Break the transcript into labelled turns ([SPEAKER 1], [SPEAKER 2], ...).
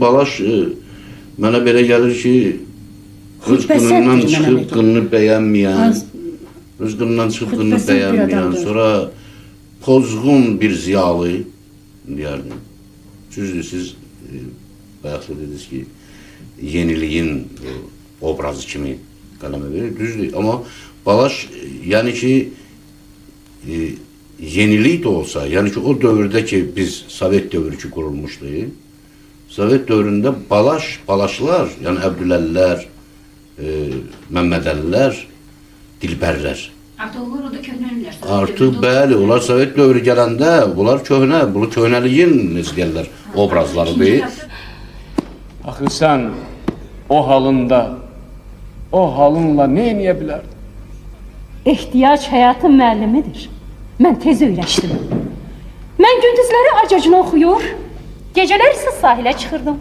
[SPEAKER 1] Balaş mənə belə gəlir ki, öz qınından çıxıb qınını bəyənməyən, öz qınından çıxıb qınını bəyənməyən, sonra pozğun bir ziyalı deyərdim. Düzdür, siz bayaq dediniz ki, yeniliyin obrazı kimi qələmə verir, düzdür. Amma Balaş, yəni ki, yenilik də olsa, yəni ki, o dövrdə ki, biz Sovet dövrü ki, qurulmuşdu, Sovet dövründə Balaşlar, yəni Əbdüləlilər, Məmmədəlilər, Dilbərlər.
[SPEAKER 2] Artıq onlar orada köhnəlilər.
[SPEAKER 1] Artıq bəli, onlar Sovet dövrü gələndə, bunlar köhnə, bunu köhnəliyin, necə deyirlər, obrazlarıdır.
[SPEAKER 3] Axı sən o halınla nə eləyə bilərdin?
[SPEAKER 4] Ehtiyac həyatın müəllimidir. Mən tez öyrəşdim. Mən gündüzləri acacını oxuyur, gecələr isə sahilə çıxırdım.